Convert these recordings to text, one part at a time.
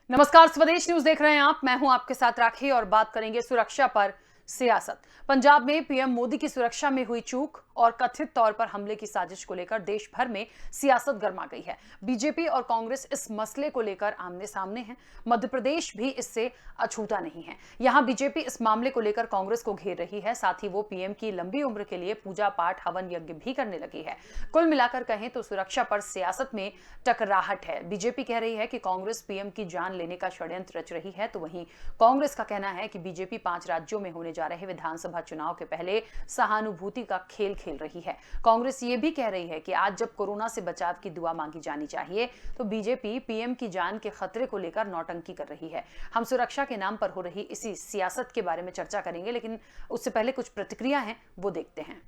नमस्कार, स्वदेश न्यूज देख रहे हैं आप। मैं हूं आपके साथ राखी और बात करेंगे सुरक्षा पर सियासत। पंजाब में पीएम मोदी की सुरक्षा में हुई चूक और कथित तौर पर हमले की साजिश को लेकर देश भर में सियासत गर्मा गई है। बीजेपी और कांग्रेस इस मसले को लेकर आमने सामने हैं। मध्य प्रदेश भी इससे अछूता नहीं है। यहां बीजेपी इस मामले को लेकर कांग्रेस को घेर रही है, साथ ही वो पीएम की लंबी उम्र के लिए पूजा पाठ हवन यज्ञ भी करने लगी है। कुल मिलाकर कहें तो सुरक्षा पर सियासत में टकराहट है। बीजेपी कह रही है कि कांग्रेस पीएम की जान लेने का षड्यंत्र रच रही है, तो वहीं कांग्रेस का कहना है कि बीजेपी 5 राज्यों में होने जा रहे विधानसभा चुनाव के पहले सहानुभूति का खेल खेल रही है। कांग्रेस ये भी कह रही है कि आज जब कोरोना से बचाव की दुआ मांगी जानी चाहिए, तो बीजेपी पीएम की जान के खतरे को लेकर नौटंकी कर रही है। हम सुरक्षा के नाम पर हो रही इसी सियासत के बारे में चर्चा करेंगे, लेकिन उससे पहले कुछ प्रतिक्रिया हैं, वो देखते हैं।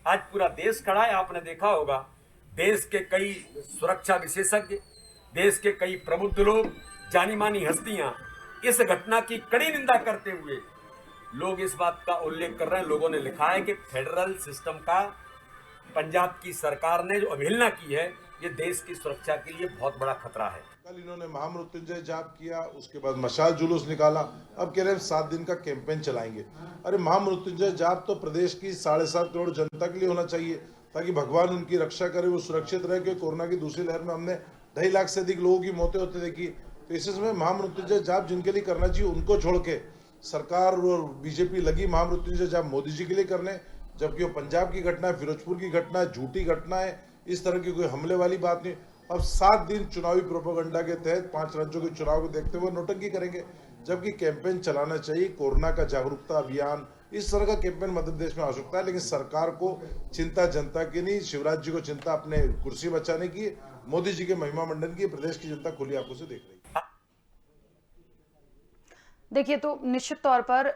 आज पूरा देश खड़ा है। आपने देखा होगा, देश के कई सुरक्षा विशेषज्ञ, देश के कई प्रबुद्ध लोग, जानी मानी हस्तियां इस घटना की कड़ी निंदा करते हुए लोग इस बात का उल्लेख कर रहे हैं। लोगों ने लिखा है कि फेडरल सिस्टम का पंजाब की सरकार ने जो अवहेलना की है, ये देश की सुरक्षा के लिए बहुत बड़ा खतरा है। कल इन्होंने महामृत्युंजय जाप किया, उसके बाद मशाल जुलूस निकाला, अब कह रहे हैं 7 दिन का कैंपेन चलाएंगे। अरे महामृत्युंजय जाप तो प्रदेश की 7.5 करोड़ जनता के लिए होना चाहिए, ताकि भगवान उनकी रक्षा करे, वो सुरक्षित रहे। क्योंकि कोरोना की दूसरी लहर में हमने 2.5 लाख से अधिक लोगों की मौतें होते देखी। तो इस समय महामृत्युंजय जाप जिनके लिए करना चाहिए, उनको छोड़ के सरकार और बीजेपी लगी महामृत्युंजय जाप मोदी जी के लिए करने, जबकि वो पंजाब की घटना है, फिरोजपुर की घटना है, झूठी घटना है, इस तरह की कोई हमले वाली बात नहीं। अब 7 दिन चुनावी प्रोपेगेंडा के तहत 5 राज्यों के चुनाव को देखते हुए नोटंकी करेंगे, जबकि कैंपेन चलाना चाहिए, कोरोना का जागरूकता अभियान, इस तरह का कैंपेन मध्य प्रदेश में आवश्यकता है। लेकिन सरकार को चिंता जनता की नहीं, शिवराज जी को चिंता अपने कुर्सी बचाने की, मोदी जी के महिमा मंडन की। प्रदेश की जनता खुली आंखों से देख रही है। देखिए, तो निश्चित तौर पर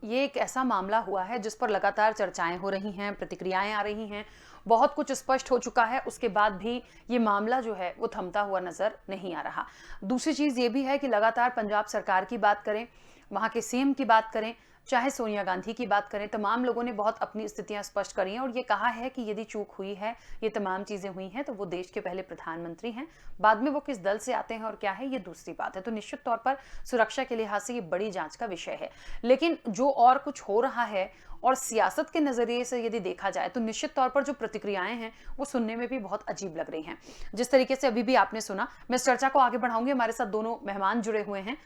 ये एक ऐसा मामला हुआ है जिस पर लगातार चर्चाएं हो रही हैं, प्रतिक्रियाएं आ रही हैं, बहुत कुछ स्पष्ट हो चुका है। उसके बाद भी ये मामला जो है वो थमता हुआ नजर नहीं आ रहा। दूसरी चीज ये भी है कि लगातार पंजाब सरकार की बात करें, वहां के सीएम की बात करें, चाहे सोनिया गांधी की बात करें, तमाम लोगों ने बहुत अपनी स्थितियां स्पष्ट करी हैं और ये कहा है कि यदि चूक हुई है, ये तमाम चीजें हुई हैं, तो वो देश के पहले प्रधानमंत्री हैं। बाद में वो किस दल से आते हैं और क्या है, ये दूसरी बात है। तो निश्चित तौर पर सुरक्षा के लिहाज से ये बड़ी जांच का विषय है। लेकिन जो और कुछ हो रहा है और सियासत के नजरिए से यदि देखा जाए, तो निश्चित तौर पर जो प्रतिक्रियाएं हैं वो सुनने में भी बहुत अजीब लग रही हैं। जिस तरीके से अभी भी आपने सुना, मैं इस चर्चा को आगे बढ़ाऊंगी। हमारे साथ दोनों मेहमान जुड़े हुए हैं।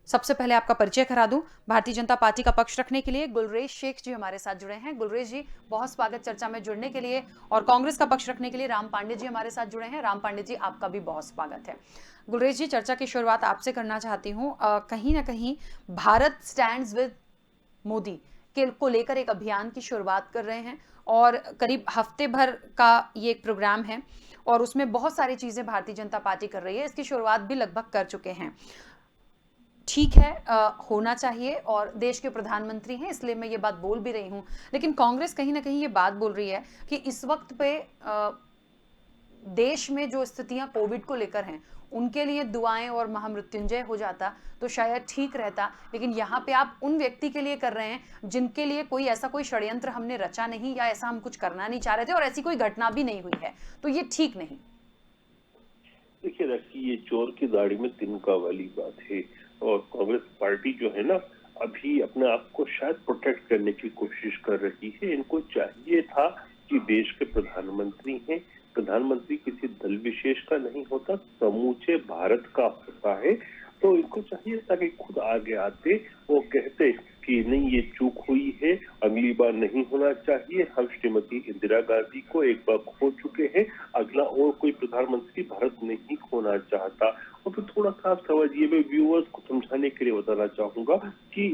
सबसे पहले आपका परिचय करा दूं। भारतीय जनता पार्टी का पक्ष रखने के लिए गुलरेज शेख जी हमारे साथ जुड़े हैं। गुलरेज जी, बहुत स्वागत चर्चा में जुड़ने के लिए। और कांग्रेस का पक्ष रखने के लिए राम पांडे जी हमारे साथ जुड़े हैं। राम पांडे जी, आपका भी बहुत स्वागत है। गुलरेज जी, चर्चा की शुरुआत आपसे करना चाहती हूँ। कहीं ना कहीं भारत स्टैंड्स विद मोदी के को लेकर एक अभियान की शुरुआत कर रहे हैं और करीब हफ्ते भर का ये एक प्रोग्राम है और उसमें बहुत सारी चीजें भारतीय जनता पार्टी कर रही है। इसकी शुरुआत भी लगभग कर चुके हैं। ठीक है, होना चाहिए और देश के प्रधानमंत्री हैं, इसलिए मैं ये बात बोल भी रही हूं। लेकिन कांग्रेस कहीं ना कहीं ये बात बोल रही है कि इस वक्त पे देश में जो स्थितियां कोविड को लेकर हैं, उनके लिए दुआएं और महामृत्युंजय हो जाता तो शायद ठीक रहता। लेकिन यहाँ पे आप उन व्यक्ति के लिए कर रहे हैं जिनके लिए कोई ऐसा कोई षड्यंत्र हमने रचा नहीं, या ऐसा हम कुछ करना नहीं चाह रहे थे और ऐसी कोई घटना भी नहीं हुई है, तो ये ठीक नहीं। देखिए रखी, ये चोर की दाढ़ी में तिनका वाली बात है। और कांग्रेस पार्टी जो है ना, अभी अपने आप को शायद प्रोटेक्ट करने की कोशिश कर रही है। इनको चाहिए था कि देश के प्रधानमंत्री हैं, प्रधानमंत्री किसी दल विशेष का नहीं होता, समूचे भारत का होता है। तो इनको चाहिए था कि खुद आगे आते, वो कहते कि नहीं ये चूक हुई है, अगली बार नहीं होना चाहिए। हम श्रीमती इंदिरा गांधी को एक बार खो चुके हैं, अगला और कोई प्रधानमंत्री भारत नहीं खोना चाहता। और फिर थोड़ा सा आप समझिए, मैं व्यूअर्स को समझाने के लिए बताना चाहूंगा कि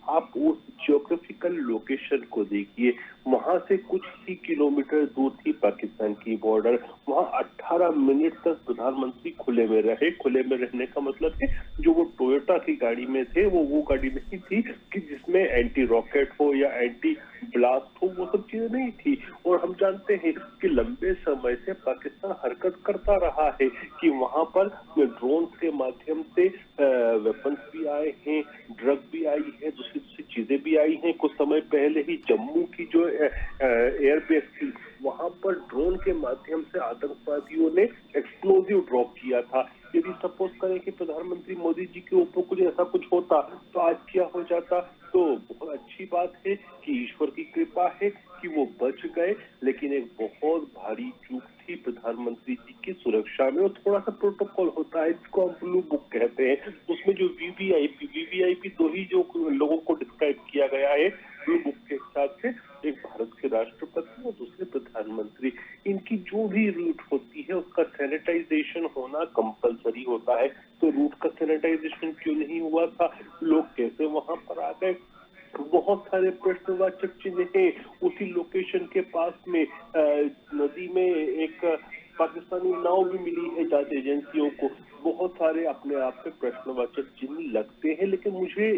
आप उस जियोग्राफिकल लोकेशन को देखिए। वहां से कुछ ही किलोमीटर दूर थी पाकिस्तान की बॉर्डर। वहां 18 मिनट तक प्रधानमंत्री खुले में रहे। खुले में रहने का मतलब है, जो वो टोयोटा की गाड़ी में थे, वो गाड़ी नहीं थी कि जिसमें एंटी रॉकेट हो या एंटी ब्लास्ट हो, वो सब चीजें नहीं थी। और हम जानते हैं कि लंबे समय से पाकिस्तान हरकत करता रहा है कि वहां पर ड्रोन के माध्यम से वेपन्स भी आए हैं, ड्रग भी आई है, दूसरी दूसरी चीजें भी आई हैं। कुछ समय पहले ही जम्मू की जो एयरबेस थी, वहां पर ड्रोन के माध्यम से आतंकवादियों ने एक्सप्लोजिव ड्रॉप किया था। यदि सपोज करें कि प्रधानमंत्री मोदी जी के ऊपर कुछ ऐसा कुछ होता तो आज क्या हो जाता। तो बहुत अच्छी बात है कि ईश्वर की कृपा है कि वो बच गए, लेकिन एक बहुत भारी चूक थी प्रधानमंत्री जी की सुरक्षा में। और थोड़ा सा प्रोटोकॉल होता है जिसको हम ब्लू बुक कहते हैं, उसमें जो वीवीआईपी दो ही जो लोगों को डिस्क्राइब किया गया है ब्लू बुक के हिसाब से, एक भारत के राष्ट्रपति और दूसरे प्रधानमंत्री। इनकी जो भी रूट होती है उसका सैनिटाइजेशन होना कंपलसरी होता है। तो रूट का सैनिटाइजेशन क्यों नहीं हुआ था, लोग कैसे वहां पर आ गए, बहुत सारे प्रश्नवाचक चिन्ह है। उसी लोकेशन के पास में नदी में एक पाकिस्तानी नाव भी मिली है जांच एजेंसियों को। बहुत सारे अपने आप पे प्रश्नवाचक चिन्ह लगते हैं, लेकिन मुझे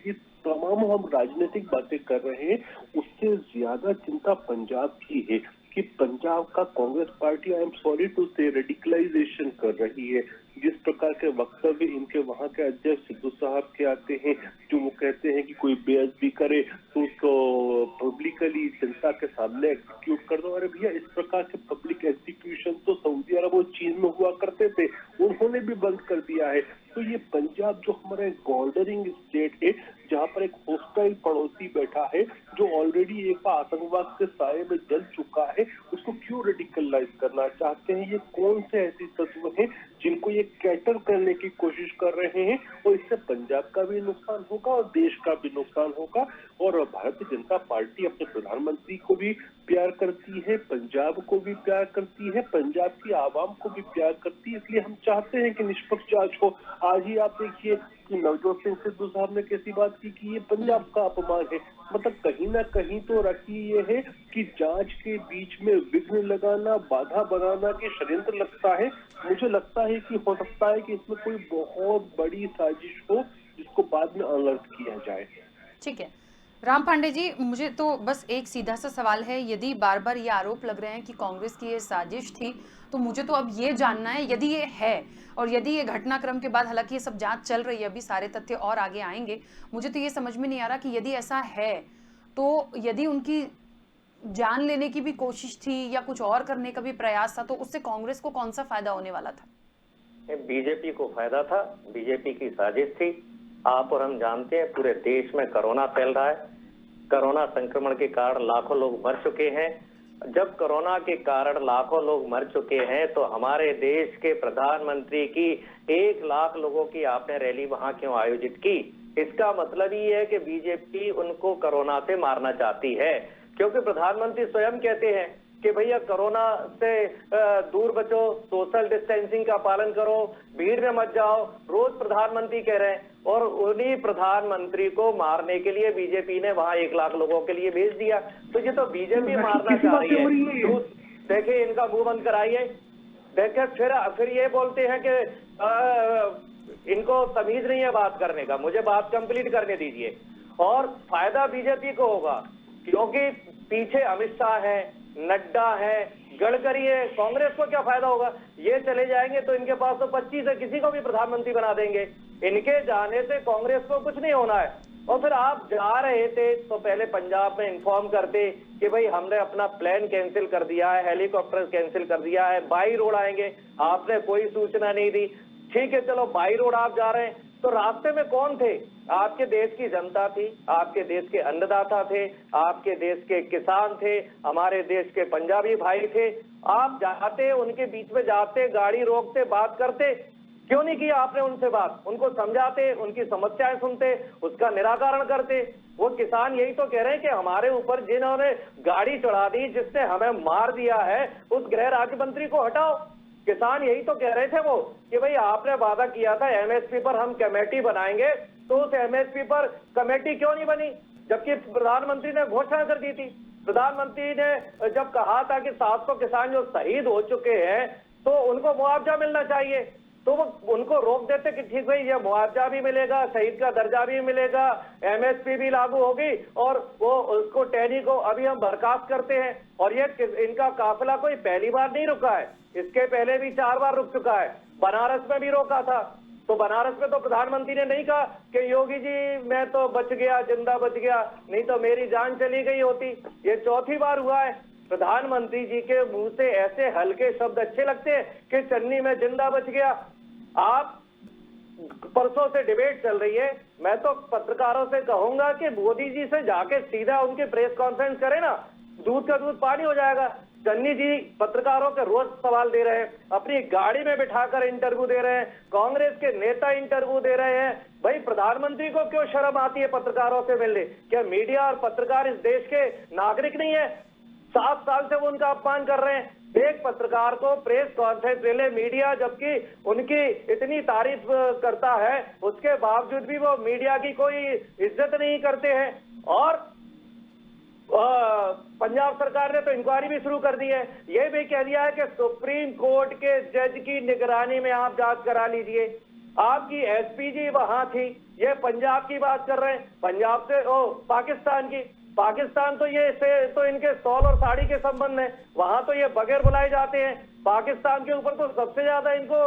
इस तमाम हम राजनीतिक बातें कर रहे हैं, उससे ज्यादा चिंता पंजाब की है कि पंजाब का Congress party, I am sorry to say, radicalisation कर रही है। जिस प्रकार के वक्तव्य इनके वहां के अध्यक्ष सिद्धू साहब के आते हैं, जो वो कहते हैं कि कोई बेइज्जती करे तो उसको पब्लिकली जनता के सामने एग्जीक्यूट कर दो। अरे भैया, इस प्रकार के पब्लिक एग्जीक्यूशन तो सऊदी अरब और चीन में हुआ करते थे, उन्होंने भी बंद कर दिया है। तो ये पंजाब जो हमारा एक बॉर्डरिंग स्टेट है, जहां पर एक होस्टाइल पड़ोसी बैठा है जो ऑलरेडी एक आतंकवाद के साये में जल चुका है, उसको क्यों रेडिकलाइज करना चाहते हैं? ये कौन से ऐसे तत्व हैं जिनको ये कैटर करने की कोशिश कर रहे हैं? और इससे पंजाब का भी नुकसान होगा और देश का भी नुकसान होगा। और भारतीय जनता पार्टी अपने प्रधानमंत्री को भी प्यार करती है, पंजाब को भी प्यार करती है, पंजाब की आवाम को भी प्यार करती है। इसलिए हम चाहते हैं कि निष्पक्ष जांच हो। आज ही आप देखिए कि नवजोत सिंह सिद्धू साहब ने कैसी बात की कि ये पंजाब का अपमान है। मतलब कहीं ना कहीं तो रखी ये है कि जांच के बीच में विघ्न लगाना, बाधा बनाना के षड्यंत्र लगता है। मुझे लगता है कि हो सकता है कि इसमें कोई बहुत बड़ी साजिश हो जिसको बाद में अलर्ट किया जाए। ठीक है राम पांडे जी, मुझे तो बस एक सीधा सा सवाल है, यदि बार बार ये आरोप लग रहे हैं कि कांग्रेस की ये साजिश थी, तो मुझे तो अब ये जानना है, यदि ये है और यदि ये घटनाक्रम के बाद, हालांकि ये सब जांच चल रही है, अभी सारे तथ्य और आगे आएंगे, मुझे तो ये समझ में नहीं आ रहा कि यदि ऐसा है तो यदि उनकी जान लेने की भी कोशिश थी या कुछ और करने का भी प्रयास था, तो उससे कांग्रेस को कौन सा फायदा होने वाला था? बीजेपी को फायदा था, बीजेपी की साजिश थी। आप और हम जानते हैं पूरे देश में कोरोना फैल रहा है, कोरोना संक्रमण के कारण लाखों लोग मर चुके हैं। जब कोरोना के कारण लाखों लोग मर चुके हैं तो हमारे देश के प्रधानमंत्री की 1 लाख लोगों की आपने रैली वहां क्यों आयोजित की? इसका मतलब ये है कि बीजेपी उनको कोरोना से मारना चाहती है, क्योंकि प्रधानमंत्री स्वयं कहते हैं कि भैया कोरोना से दूर बचो, सोशल डिस्टेंसिंग का पालन करो, भीड़ में मत जाओ, रोज प्रधानमंत्री कह रहे हैं। और उन्हीं प्रधानमंत्री को मारने के लिए बीजेपी ने वहां 1 लाख लोगों के लिए भेज दिया। तो ये तो बीजेपी मारना चाह रही है। तो देखिए, इनका मुंह बंद कराइए। देखिए, फिर ये बोलते हैं कि इनको तमीज नहीं है बात करने का। मुझे बात कंप्लीट करने दीजिए। और फायदा बीजेपी को होगा क्योंकि पीछे अमित शाह है, नड्डा है, गडकरी है। कांग्रेस को क्या फायदा होगा? ये चले जाएंगे तो इनके पास तो 25 है, किसी को भी प्रधानमंत्री बना देंगे। इनके जाने से कांग्रेस को कुछ नहीं होना है। और फिर आप जा रहे थे तो पहले पंजाब में इन्फॉर्म करते कि भाई हमने अपना प्लान कैंसिल कर दिया है, हेलीकॉप्टर कैंसिल कर दिया है, बाई रोड आएंगे। आपने कोई सूचना नहीं दी। ठीक है, चलो बाई रोड आप जा रहे हैं, तो रास्ते में कौन थे? आपके देश की जनता थी, आपके देश के अन्नदाता थे, आपके देश के किसान थे, हमारे देश के पंजाबी भाई थे। आप जाते, उनके बीच में जाते, गाड़ी रोकते, बात करते। क्यों नहीं किया आपने उनसे बात? उनको समझाते, उनकी समस्याएं सुनते, उसका निराकरण करते। वो किसान यही तो कह रहे हैं कि हमारे ऊपर जिन्होंने गाड़ी चढ़ा दी, जिसने हमें मार दिया है, उस गृह राज्य मंत्री को हटाओ। किसान यही तो कह रहे थे वो कि भाई आपने वादा किया था एमएसपी पर हम कमेटी बनाएंगे, तो उस एमएसपी पर कमेटी क्यों नहीं बनी? जबकि प्रधानमंत्री ने घोषणा कर दी थी। प्रधानमंत्री ने जब कहा था कि 700 किसान जो शहीद हो चुके हैं तो उनको मुआवजा मिलना चाहिए, तो वो उनको रोक देते कि ठीक भाई ये मुआवजा भी मिलेगा, शहीद का दर्जा भी मिलेगा, एमएसपी भी लागू होगी और वो उसको टैनी को अभी हम बर्खास्त करते हैं। और ये इनका काफिला कोई पहली बार नहीं रुका है, इसके पहले भी 4 बार रुक चुका है। बनारस में भी रोका था, तो बनारस में तो प्रधानमंत्री ने नहीं कहा कि योगी जी मैं तो बच गया, जिंदा बच गया, नहीं तो मेरी जान चली गई होती। ये 4थी बार हुआ है। प्रधानमंत्री जी के मुंह से ऐसे हल्के शब्द अच्छे लगते हैं कि चन्नी में जिंदा बच गया। आप परसों से डिबेट चल रही है। मैं तो पत्रकारों से कहूंगा कि मोदी जी से जाके सीधा उनकी प्रेस कॉन्फ्रेंस करें ना, दूध का दूध पानी हो जाएगा। चन्नी जी पत्रकारों के रोज सवाल दे रहे हैं, अपनी गाड़ी में बिठाकर इंटरव्यू दे रहे हैं, कांग्रेस के नेता इंटरव्यू दे रहे हैं। भाई प्रधानमंत्री को क्यों शर्म आती है पत्रकारों से मिलने? क्या मीडिया और पत्रकार इस देश के नागरिक नहीं है? 7 साल से वो उनका अपमान कर रहे हैं। एक पत्रकार को प्रेस कॉन्फ्रेंस ले ले मीडिया, जबकि उनकी इतनी तारीफ करता है, उसके बावजूद भी वो मीडिया की कोई इज्जत नहीं करते हैं। और पंजाब सरकार ने तो इंक्वायरी भी शुरू कर दी है। ये भी कह दिया है कि सुप्रीम कोर्ट के जज की निगरानी में आप जांच करा लीजिए। आपकी एसपीजी वहां थी, ये पंजाब की बात कर रहे हैं, पंजाब से पाकिस्तान की। पाकिस्तान तो ये से तो इनके शॉल और साड़ी के संबंध है, वहां तो ये बगैर बुलाए जाते हैं। पाकिस्तान के ऊपर तो सबसे ज्यादा इनको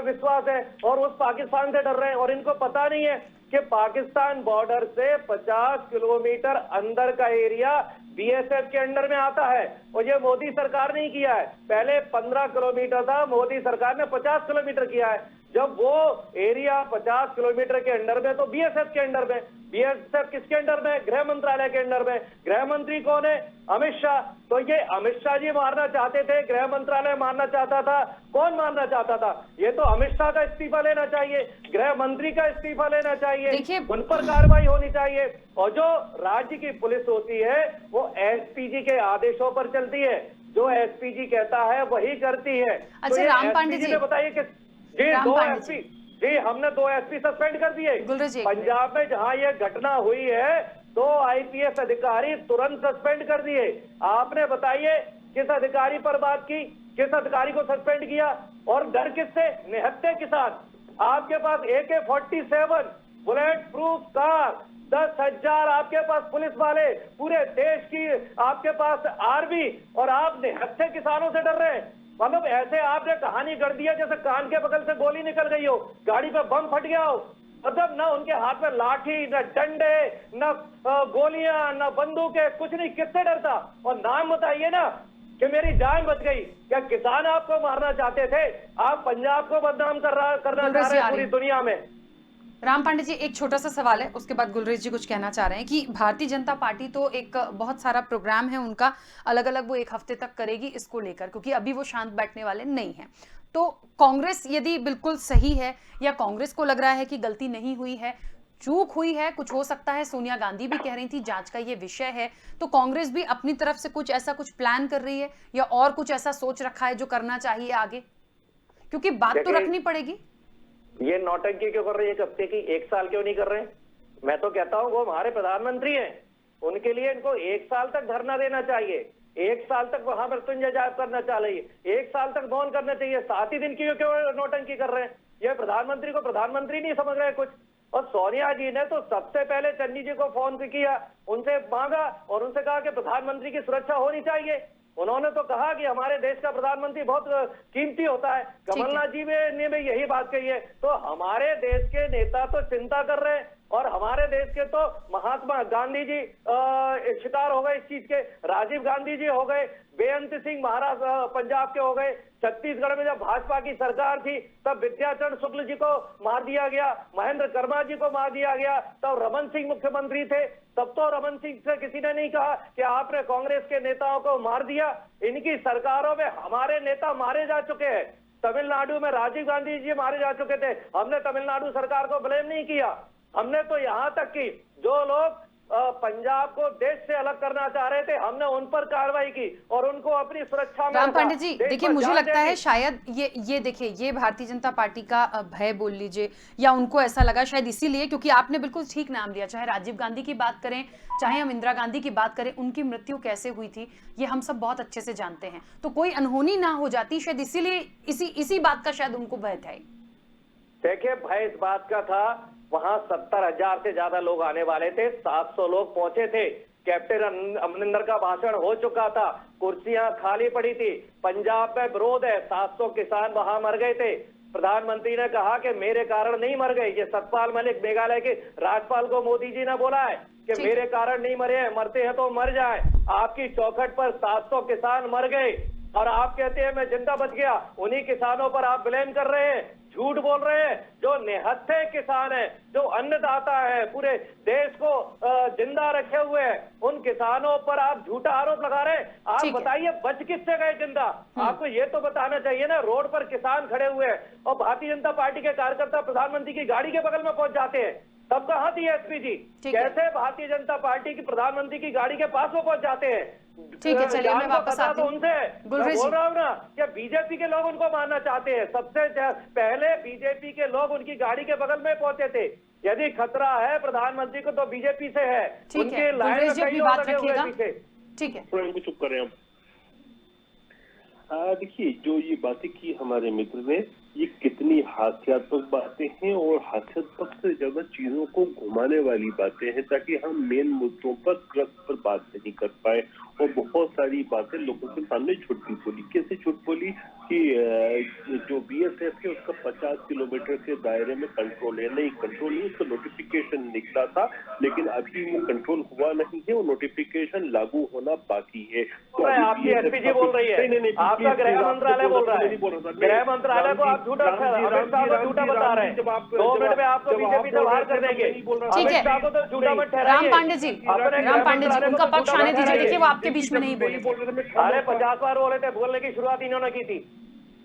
विश्वास है और उस पाकिस्तान से डर रहे हैं। और इनको पता नहीं है कि पाकिस्तान बॉर्डर से 50 किलोमीटर अंदर का एरिया बीएसएफ के अंडर में आता है और ये मोदी सरकार नहीं किया है। पहले 15 किलोमीटर था, मोदी सरकार ने 50 किलोमीटर किया है। जब वो एरिया 50 किलोमीटर के अंडर में, तो बीएसएफ के अंडर में। बीएसएफ किसके अंडर में? गृह मंत्रालय के अंडर में। गृह मंत्री कौन है? अमित शाह। तो ये अमित शाह जी मारना चाहते थे, गृह मंत्रालय मारना चाहता था। कौन मारना चाहता था? ये तो अमित शाह का इस्तीफा लेना चाहिए, गृह मंत्री का इस्तीफा लेना चाहिए, उन पर कार्रवाई होनी चाहिए। और जो राज्य की पुलिस होती है वो एसपीजी के आदेशों पर चलती है, जो एसपीजी कहता है वही करती है। अच्छा राम पांडे जी बताइए कि जी 2 एसपी, जी हमने 2 एसपी सस्पेंड कर दिए। पंजाब में जहां ये घटना हुई है 2 आईपीएस अधिकारी तुरंत सस्पेंड कर दिए। आपने बताइए किस अधिकारी पर बात की, किस अधिकारी को सस्पेंड किया? और डर किससे? निहत्थे के साथ। आपके पास AK-47 बुलेट प्रूफ कार, 10,000 आपके पास पुलिस वाले, पूरे देश की आपके पास आर्मी, और आप निहत्थे किसानों से डर रहे हैं। मतलब ऐसे आपने कहानी कर दिया जैसे कान के बगल से गोली निकल गई हो, गाड़ी पे बम फट गया हो। मतलब ना उनके हाथ में लाठी, न डंडे, न गोलियां, न बंदूकें, कुछ नहीं। किससे डरता? और नाम बताइए ना कि मेरी जान बच गई। क्या किसान आपको मारना चाहते थे? आप पंजाब को बदनाम करना चाह रहे हैं पूरी दुनिया में। राम पांडे जी एक छोटा सा सवाल है, उसके बाद गुलरेज जी कुछ कहना चाह रहे हैं कि भारतीय जनता पार्टी तो एक बहुत सारा प्रोग्राम है उनका, अलग अलग वो 1 हफ्ते तक करेगी इसको लेकर, क्योंकि अभी वो शांत बैठने वाले नहीं हैं। तो कांग्रेस यदि बिल्कुल सही है या कांग्रेस को लग रहा है कि गलती नहीं हुई है, चूक हुई है, कुछ हो सकता है, सोनिया गांधी भी कह रही थी जांच का ये विषय है, तो कांग्रेस भी अपनी तरफ से कुछ ऐसा कुछ प्लान कर रही है या और कुछ ऐसा सोच रखा है जो करना चाहिए आगे? क्योंकि बात तो रखनी पड़ेगी। ये नौटंकी क्यों कर रही है 1 हफ्ते की? 1 साल क्यों नहीं कर रहे? मैं तो कहता हूं वो हमारे प्रधानमंत्री हैं, उनके लिए इनको 1 साल तक धरना देना चाहिए, 1 साल तक वहां मृत्युंजय जाप करना चाहिए, 1 साल तक मौन करना चाहिए। 7 ही दिन की क्यों नौटंकी कर रहे हैं? ये प्रधानमंत्री को प्रधानमंत्री नहीं समझ रहे कुछ। और सोनिया जी ने तो सबसे पहले चन्नी जी को फोन किया, उनसे मांगा और उनसे कहा कि प्रधानमंत्री की सुरक्षा होनी चाहिए। उन्होंने तो कहा कि हमारे देश का प्रधानमंत्री बहुत कीमती होता है। कमलनाथ जी ने भी यही बात कही है। तो हमारे देश के नेता तो चिंता कर रहे हैं और हमारे देश के तो महात्मा गांधी जी शिकार हो गए इस चीज के, राजीव गांधी जी हो गए, बेअंत सिंह महाराष्ट्र पंजाब के हो गए। छत्तीसगढ़ में जब भाजपा की सरकार थी तब विद्याचरण शुक्ल जी को मार दिया गया, महेंद्र कर्मा जी को मार दिया गया, तब रमन सिंह मुख्यमंत्री थे। तब तो रमन सिंह से किसी ने नहीं कहा कि आपने कांग्रेस के नेताओं को मार दिया। इनकी सरकारों में हमारे नेता मारे जा चुके हैं। तमिलनाडु में राजीव गांधी जी मारे जा चुके थे, हमने तमिलनाडु सरकार को ब्लेम नहीं किया। हमने तो यहां तक कि जो लोग पंजाब को देश से अलग करना चाह रहे थे, हमने उन पर कार्रवाई की और उनको अपनी सुरक्षा में। राम पांडे जी देखिए, मुझे लगता है शायद ये देखिए, ये भारतीय जनता पार्टी का भय बोल लीजिए या उनको ऐसा लगा शायद इसीलिए, क्योंकि आपने बिल्कुल ठीक नाम लिया। चाहे राजीव गांधी की बात करें, चाहे हम इंदिरा गांधी की बात करें, उनकी मृत्यु कैसे हुई थी ये हम सब बहुत अच्छे से जानते हैं। तो कोई अनहोनी ना हो जाती, शायद इसीलिए इसी बात का शायद उनको भय था। देखिए भय इस बात का था, वहां 70,000 से ज्यादा लोग आने वाले थे, 700 लोग पहुंचे थे। कैप्टन अमरिंदर का भाषण हो चुका था, कुर्सियां खाली पड़ी थी, पंजाब में विरोध है, 700 किसान वहां मर गए थे। प्रधानमंत्री ने कहा कि मेरे कारण नहीं मर गए। ये सतपाल मलिक मेघालय के राज्यपाल को मोदी जी ने बोला है कि मेरे कारण नहीं मरे हैं, मरते हैं तो मर जाए। आपकी चौखट पर 700 किसान मर गए और आप कहते हैं मैं जिंदा बच गया। उन्हीं किसानों पर आप ब्लेम कर रहे हैं। झूठ बोल रहे हैं। जो निहत्थे किसान है, जो अन्नदाता है, पूरे देश को जिंदा रखे हुए हैं, उन किसानों पर आप झूठा आरोप लगा रहे हैं। आप ठीक है। बताइए बच किससे गए जिंदा? आपको ये तो बताना चाहिए ना। रोड पर किसान खड़े हुए हैं और भारतीय जनता पार्टी के कार्यकर्ता प्रधानमंत्री की गाड़ी के बगल में पहुंच जाते हैं, तब कहां थी एसपी जी? ठीक है। कैसे भारतीय जनता पार्टी की प्रधानमंत्री की गाड़ी के पास वो पहुंच जाते हैं? ठीक है, चलिए, मैं जान को वापस पता आती तो हूँ। उनसे है। मैं गुलरेज बोल जी। रहा हूँ ना कि बीजेपी के लोग उनको मारना चाहते हैं। सबसे पहले बीजेपी के लोग उनकी गाड़ी के बगल में पहुंचे थे। यदि खतरा है प्रधानमंत्री को तो बीजेपी से है। ठीक उनके है, लाइन गुलरेज में जी कई अपनी लोग बात लगे हुए रखिएगा। पीछे। ठीक है। थोड़ा इनको चुप करें हम। देखिए, जो ये बातें की हमारे मित्र ने, ये कितनी हास्यात्मक बातें हैं और हास्यात्मक से ज्यादा चीजों को घुमाने वाली बातें हैं, ताकि हम मेन मुद्दों पर क्रक्स पर बात नहीं कर पाए। और बहुत सारी बातें लोगों के सामने झूठी बोली। कैसे झूठ बोली कि जो बीएसएफ है उसका 50 किलोमीटर के दायरे में कंट्रोल है। नहीं, कंट्रोल नहीं, उसका नोटिफिकेशन निकला था, लेकिन अभी वो कंट्रोल हुआ नहीं है, वो नोटिफिकेशन लागू होना बाकी है। तो आपकी एसपीजी बोल रही है, नहीं, आपका गृह मंत्रालय बोल रहा है। गृह मंत्रालय को आप झूठा, अमित शाह को झूठा बता रहे हैं। 2 मिनट में आपको बीजेपी से बाहर कर देंगे। ठीक अमित शाह को तो झूठा मत है, ठहराइए। राम पांडे जी, राम पांडे जी, उनका पक्ष आने दीजिए। देखिए, वो आपके बीच में नहीं बोले थे। अरे 50 बार बोले थे, बोलने की शुरुआत इन्होंने की थी।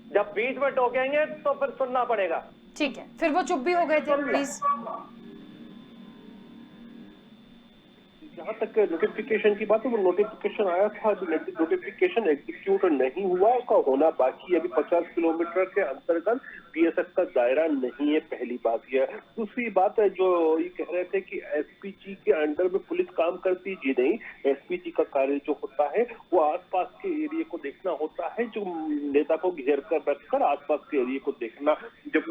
जब बीच में टोकेंगे तो फिर सुनना पड़ेगा। ठीक है, फिर वो चुप भी हो गए थे। प्लीज। जहाँ तक नोटिफिकेशन की बात है, वो नोटिफिकेशन आया था, नोटिफिकेशन एग्जीक्यूट नहीं हुआ, उसका होना बाकी है। अभी 50 किलोमीटर के अंतर्गत बीएसएफ का दायरा नहीं है, पहली बात यह। दूसरी बात है, जो ये कह रहे थे कि एसपीजी के अंडर में पुलिस काम करती, जी नहीं। एसपीजी का कार्य जो होता है वो आसपास के एरिया को देखना होता है, जो नेता को घेर कर रखकर आसपास के एरिया को देखना। जब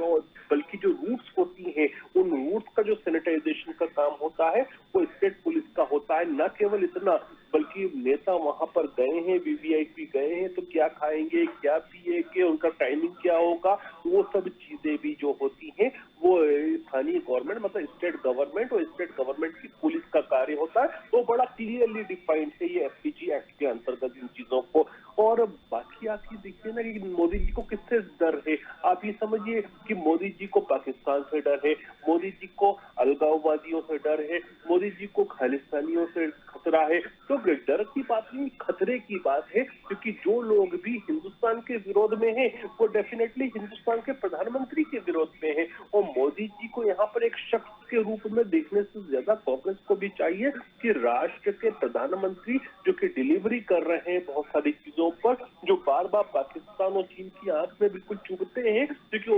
बल्कि जो रूट्स होती हैं, उन रूट्स का जो सैनिटाइजेशन का काम होता है वो स्टेट पुलिस का होता है। न केवल इतना, बल्कि नेता वहां पर गए हैं, वीवीआईपी गए हैं, तो क्या खाएंगे, क्या पिएंगे, उनका टाइमिंग क्या होगा, वो सब चीजें भी जो होती हैं वो स्थानीय गवर्नमेंट, मतलब स्टेट गवर्नमेंट और स्टेट गवर्नमेंट की पुलिस का कार्य होता है। तो बड़ा क्लियरली डिफाइंड है ये एसपीजी एक्ट के अंतर्गत इन चीजों को। और बाकी आप ये देखिए ना कि मोदी जी को किससे डर है। आप ये समझिए कि मोदी जी को पाकिस्तान से डर है, मोदी जी को अलगाववादियों से डर है, मोदी जी को खालिस्तानियों से खतरा है। तो डर की बात नहीं, खतरे की बात है, क्योंकि जो लोग भी हिंदुस्तान के विरोध में हैं वो डेफिनेटली हिंदुस्तान के प्रधानमंत्री के विरोध में है। और मोदी जी को यहाँ पर एक शख्स के रूप में देखने से ज्यादा कांग्रेस को भी चाहिए कि राष्ट्र के प्रधानमंत्री जो कि डिलीवरी कर रहे हैं बहुत सारी चीजों पर, जो बार बार पाकिस्तान और चीन की आंख में बिल्कुल चुभते हैं, क्योंकि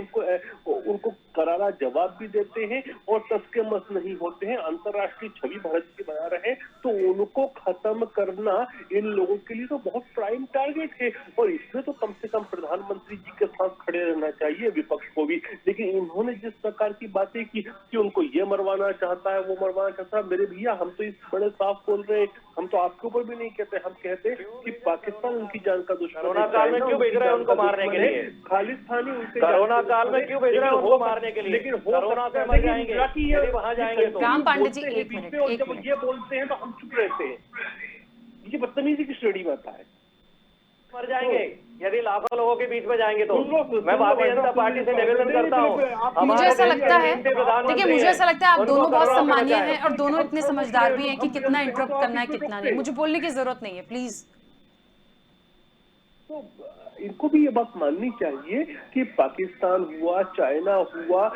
उनको करारा जवाब भी देते हैं और तस्के मस नहीं होते हैं, अंतर्राष्ट्रीय छवि भारत की बना रहे हैं, तो उनको खत्म करना इन लोगों के लिए तो बहुत प्राइम टारगेट है। और इसमें तो कम से कम प्रधानमंत्री जी के साथ खड़े रहना चाहिए विपक्ष को भी। लेकिन इन्होंने जिस प्रकार की बातें की कि उनको ये मरवाना चाहता है, वो मरवाना चाहता है, मेरे भैया हम तो इस बड़े साफ बोल रहे हैं, हम तो आपके ऊपर भी नहीं कहते, हम कहते कि पाकिस्तान उनकी जान का दुश्मन है। कोरोना काल में क्यों भेज रहे हैं उनको मारने के लिए? खालिस्तानी उनके कोरोना काल में क्यों भेज रहे हैं उनको मारने के लिए? लेकिन कोरोना से मर जाएंगे यदि वहां जाएंगे तो। राम पांडे जी, एक मिनट, और एक जब मिनट। ये बोलते हैं तो हम चुप रहते हैं। ये बदतमीजी की श्रेणी में आता है। मर जाएंगे यदि लाखों लोगों के बीच में जाएंगे तो। मैं भारतीय जनता पार्टी से निवेदन करता हूँ, मुझे ऐसा लगता है, देखिए, मुझे ऐसा लगता है आप उनको दोनों बहुत कोरोना सम्मानीय बचाए। हैं और दोनों इतने समझदार भी हैं कि कितना इंटरप्ट करना है कितना नहीं। मुझे बोलने की जरूरत नहीं है, प्लीज। तो इनको भी ये बात माननी चाहिए कि पाकिस्तान हुआ, चाइना हुआ,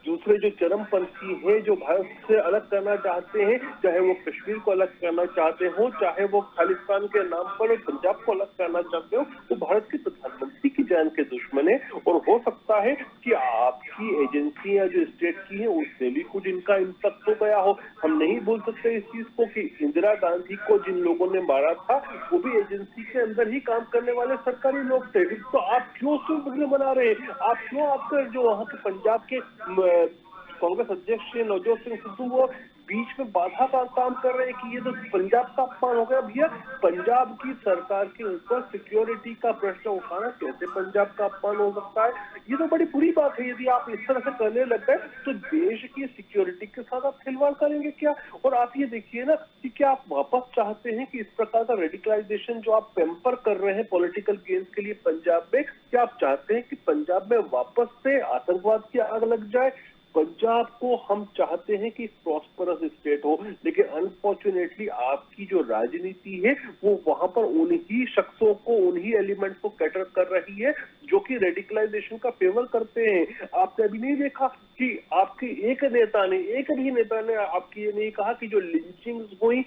दूसरे जो चरमपंथी हैं जो भारत से अलग करना चाहते हैं, चाहे वो कश्मीर को अलग करना चाहते हो, चाहे वो खालिस्तान के नाम पर पंजाब को अलग करना चाहते हो, तो भारत के प्रधानमंत्री की जान के दुश्मन है। और हो सकता है कि आपकी एजेंसियां जो स्टेट की हैं उससे भी कुछ इनका इम्पैक्ट हो गया हो। हम नहीं बोल सकते इस चीज को कि इंदिरा गांधी को जिन लोगों ने मारा था वो भी एजेंसी के अंदर ही काम करने वाले सरकारी लोग थे। तो आप क्यों सुन बना रहे हैं? आप क्यों आपका जो वहाँ के पंजाब के कांग्रेस अध्यक्ष नवजोत सिंह सिद्धू वो बीच में बाधा का काम कर रहे हैं कि ये तो पंजाब का अपमान हो गया। भैया, पंजाब की सरकार के ऊपर सिक्योरिटी का प्रश्न उठाना कैसे पंजाब का अपमान हो सकता है? ये तो बड़ी बुरी बात है। यदि आप इस तरह से करने लग गए तो देश की सिक्योरिटी के साथ आप खिलवाड़ करेंगे क्या? और आप ये देखिए ना कि क्या आप वापस चाहते हैं कि इस प्रकार का रेडिकलाइजेशन जो आप पेम्पर कर रहे हैं पॉलिटिकल गेन्स के लिए पंजाब में, क्या आप चाहते हैं कि पंजाब में वापस से आतंकवाद की आग लग जाए? पंजाब को हम चाहते हैं कि प्रॉस्परस स्टेट हो, लेकिन अनफॉर्चुनेटली आपकी जो राजनीति है वो वहां पर उन्हीं शख्सों को, उन्हीं एलिमेंट्स को कैटर कर रही है जो कि रेडिकलाइजेशन का फेवर करते हैं। आपने अभी नहीं देखा कि आपके एक भी नेता ने आपकी ये नहीं कहा कि जो लिंचिंग्स हुई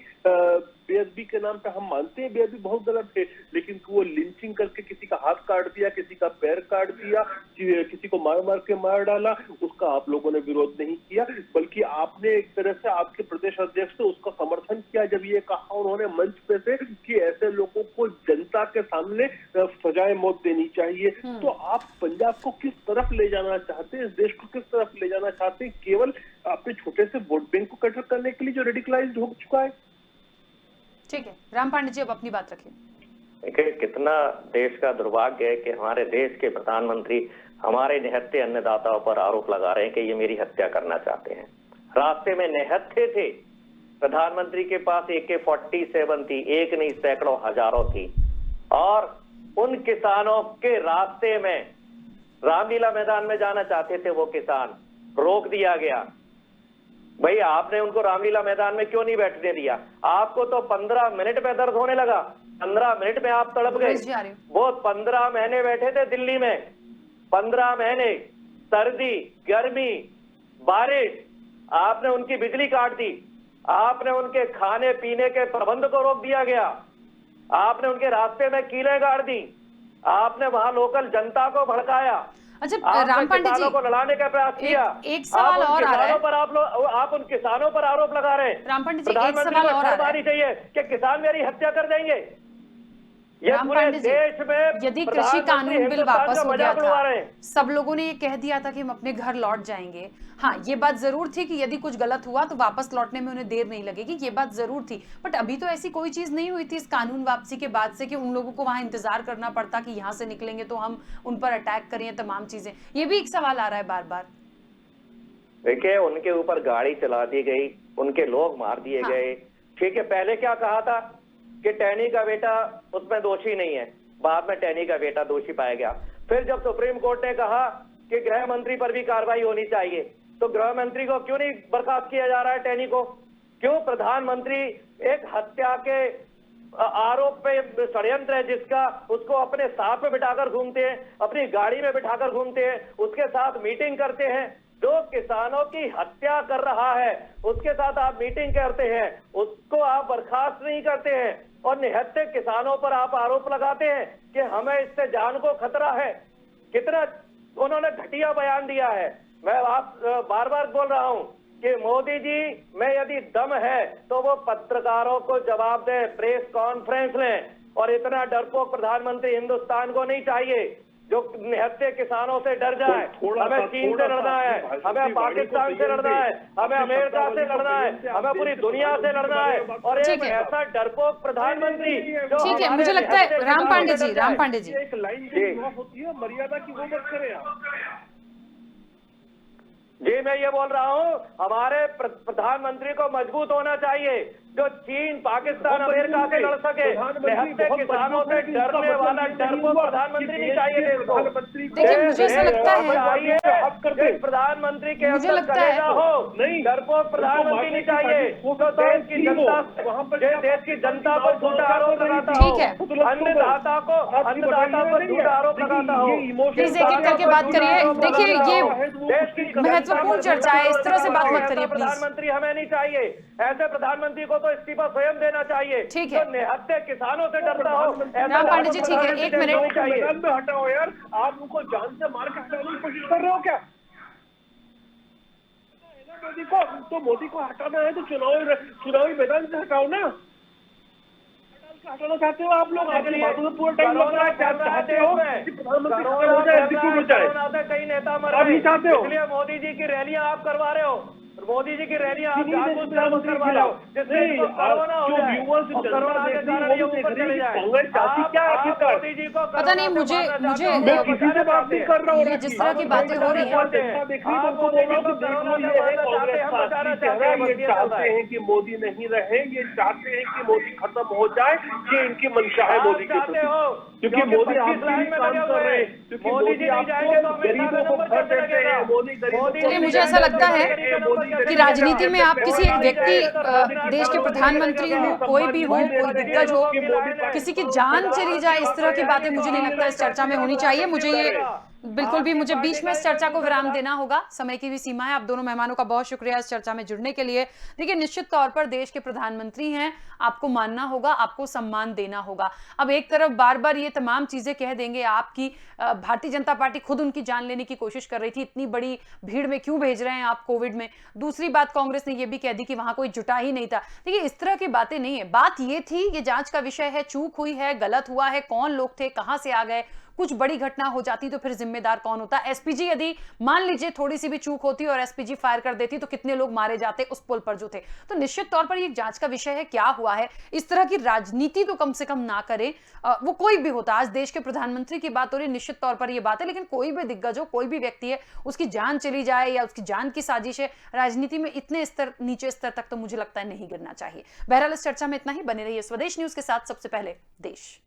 बेअदबी के नाम पे, हम मानते हैं बेअदबी बहुत गलत है, लेकिन वो लिंचिंग करके किसी का हाथ काट दिया, किसी का पैर काट दिया, किसी को मार मार के मार डाला, उसका आप लोगों ने विरोध नहीं किया, बल्कि आपने एक तरह से आपके प्रदेश अध्यक्ष ने उसका समर्थन किया जब ये कहा उन्होंने मंच पे से कि ऐसे लोगों को जनता के सामने सजाए मौत देनी चाहिए। तो आप पंजाब को किस तरफ ले जाना चाहते हैं, इस देश को किस तरफ ले जाना चाहते हैं? केवल अपने छोटे से वोट बैंक को कटर करने के लिए जो रेडिकलाइज्ड हो चुका है। ठीक है, राम पांडे जी अब अपनी बात रखिए। देखिए, कितना देश का दुर्भाग्य है कि हमारे देश के प्रधानमंत्री हमारे निहत्थे अन्नदाताओं पर आरोप लगा रहे हैं कि ये मेरी हत्या करना चाहते हैं। रास्ते में निहत्थे थे, प्रधानमंत्री के पास AK-47 थी, एक नहीं सैकड़ों हजारों थी, और उन किसानों के रास्ते में रामलीला मैदान में जाना चाहते थे वो किसान, रोक दिया गया। भाई, आपने उनको रामलीला मैदान में क्यों नहीं बैठने दिया? आपको तो 15 मिनट में दर्द होने लगा, 15 मिनट में आप तड़प गए। वो 15 महीने बैठे थे दिल्ली में, 15 महीने सर्दी, गर्मी, बारिश, आपने उनकी बिजली काट दी, आपने उनके खाने पीने के प्रबंध को रोक दिया गया, आपने उनके रास्ते में कीलें गाड़ दी, आपने वहां लोकल जनता को भड़काया। अच्छा राम पांडे जी, को लड़ाने का प्रयास किया। एक सवाल और आ रहा है पर आप उन किसानों पर आरोप लगा रहे हैं। राम पांडे जी, एक सवाल और आ रहा है चाहिए कि किसान मेरी हत्या कर देंगे। राम पांडे जी, यदि कृषि कानून बिल वापस हो गया था, सब लोगों ने ये कह दिया था कि हम अपने घर लौट जाएंगे। हाँ, ये बात जरूर थी कि यदि कुछ गलत हुआ तो वापस लौटने में उन्हें देर नहीं लगेगी, ये बात जरूर थी। बट अभी तो ऐसी कोई चीज नहीं हुई थी इस कानून वापसी के बाद से कि उन लोगों को वहां इंतजार करना पड़ता कि यहाँ से निकलेंगे तो हम उन पर अटैक करें, तमाम चीजें। ये भी एक सवाल आ रहा है बार बार। देखिए, उनके ऊपर गाड़ी चला दी गई, उनके लोग मार दिए गए। ठीक है, पहले क्या कहा था कि टैनी का बेटा उसमें दोषी नहीं है, बाद में टैनी का बेटा दोषी पाया गया। फिर जब सुप्रीम कोर्ट ने कहा कि गृह मंत्री पर भी कार्रवाई होनी चाहिए, तो गृह मंत्री को क्यों नहीं बर्खास्त किया जा रहा है? टैनी को क्यों? प्रधानमंत्री एक हत्या के आरोप पे षड्यंत्र है जिसका, उसको अपने साथ में बिठाकर घूमते हैं, अपनी गाड़ी में बिठाकर घूमते हैं, उसके साथ मीटिंग करते हैं। जो किसानों की हत्या कर रहा है उसके साथ आप मीटिंग करते हैं, उसको आप बर्खास्त नहीं करते हैं, और निहत्थे किसानों पर आप आरोप लगाते हैं कि हमें इससे जान को खतरा है। कितना उन्होंने घटिया बयान दिया है। मैं आप बार बार बोल रहा हूं कि मोदी जी में यदि दम है तो वो पत्रकारों को जवाब दे, प्रेस कॉन्फ्रेंस लें, और इतना डरपोक प्रधानमंत्री हिंदुस्तान को नहीं चाहिए जो निहत्थे किसानों से डर जाए। हमें चीन से लड़ना है, हमें पाकिस्तान से लड़ना है, हमें अमेरिका से लड़ना है, हमें पूरी दुनिया से लड़ना है, और एक ऐसा डरपोक प्रधानमंत्री जो, ठीक है, मुझे लगता है राम पांडे जी एक लाइन होती है मर्यादा की, वो मत करें आप। जी, मैं ये बोल रहा हूँ, हमारे प्रधानमंत्री को मजबूत होना चाहिए जो चीन, पाकिस्तान, अमेरिका से लड़ सके। निहत्थे किसानों से डरने वाला डरपोक प्रधानमंत्री नहीं चाहिए देश को। देखिए, मुझे ऐसा लगता है प्रधानमंत्री के मुझे लगता है हो, डरपोक प्रधानमंत्री नहीं चाहिए जो देश की जनता पर झूठा आरोप लगाता हो, अन्नदाता पर झूठा आरोप लगाता हो। प्लीज एक एक करके बात करिए। देखिए, ये महत्वपूर्ण चर्चा है, इस तरह से बात मत करिए प्लीज। प्रधानमंत्री हमें नहीं चाहिए, ऐसे प्रधानमंत्री को तो इस्तीफा स्वयं देना चाहिए। ठीक है, तो निहत्थे किसानों से डरता हो। राम पांडे जी, ठीक है, एक मिनट। मैदान में हटाओ यार, आप उनको जान से मार के हटाने की कोशिश कर रहे हो क्या? मोदी को, तो मोदी को हटाना है तो चुनावी मैदान से हटाओ ना। हटाना चाहते हो आप लोग? आपकी बातों में पूरा टाइम लग रहा है। क्या चाहते हो कि प्रधानमंत्री हो जाए, एग्जीक्यूट हो जाए? कई नेता मर आप नहीं चाहते हो? इसलिए मोदी जी की रैलियां आप करवा रहे हो। मोदी जी की रैलियां आप जागरूक करवा रहे हो, जिससे इनको कोरोना हो जाए और कोरोना के कारण ये ऊपर चले जाए। कांग्रेस चाहती क्या आप आखिरकार? मोदी जी को पता नहीं, मुझे मैं किसी से बात नहीं कर रहा हूँ, ये जिस तरह की बातें हो रही हैं, देख रही हूँ, उनको बोल रहा हूँ कि देख लो, ये है कांग्रेस का असली चेहरा। ये चाहते हैं कि मोदी नहीं रहे, ये चाहते हैं कि मोदी खत्म हो जाए, ये इनकी मंशा है मोदी के प्रति। क्योंकि मोदी आपके लिए काम कर रहे हैं, क्योंकि मोदी आपको गरीबों को घर देते हैं, मोदी गरीबों को। चलिए, मुझे ऐसा लगता है कि राजनीति में आप किसी एक व्यक्ति, देश के प्रधानमंत्री हो, कोई भी हो, कोई दिग्गज हो, किसी की जान चली जाए, इस तरह की बातें मुझे नहीं लगता इस चर्चा में होनी चाहिए। मुझे ये बिल्कुल भी, मुझे बीच में इस चर्चा को विराम देना होगा, समय की भी सीमा है। आप दोनों मेहमानों का बहुत शुक्रिया इस चर्चा में जुड़ने के लिए। देखिए, निश्चित तौर पर देश के प्रधानमंत्री हैं, आपको मानना होगा, आपको सम्मान देना होगा। अब एक तरफ बार बार ये तमाम चीजें कह देंगे आपकी, भारतीय जनता पार्टी खुद उनकी जान लेने की कोशिश कर रही थी, इतनी बड़ी भीड़ में क्यों भेज रहे हैं आप कोविड में। दूसरी बात, कांग्रेस ने ये भी कह दी कि वहां कोई जुटा ही नहीं था। देखिए, इस तरह की बातें नहीं है। बात ये थी, ये जांच का विषय है, चूक हुई है, गलत हुआ है, कौन लोग थे, कहां से आ गए। कुछ बड़ी घटना हो जाती तो फिर जिम्मेदार कौन होता। एसपीजी यदि मान लीजिए थोड़ी सी भी चूक होती और एसपीजी फायर कर देती तो कितने लोग मारे जाते उस पुल पर जो थे। तो निश्चित तौर पर ये जांच का विषय है, क्या हुआ है। इस तरह की राजनीति तो कम से कम ना करें, वो कोई भी होता। आज देश के प्रधानमंत्री की बात हो रही, निश्चित तौर पर ये बात है, लेकिन कोई भी दिग्गज हो, कोई भी व्यक्ति है, उसकी जान चली जाए या उसकी जान की साजिश है, राजनीति में इतने स्तर, नीचे स्तर तक तो मुझे लगता है नहीं गिरना चाहिए। बहरहाल इस चर्चा में इतना ही। बने रहिए स्वदेश न्यूज के साथ। सबसे पहले देश।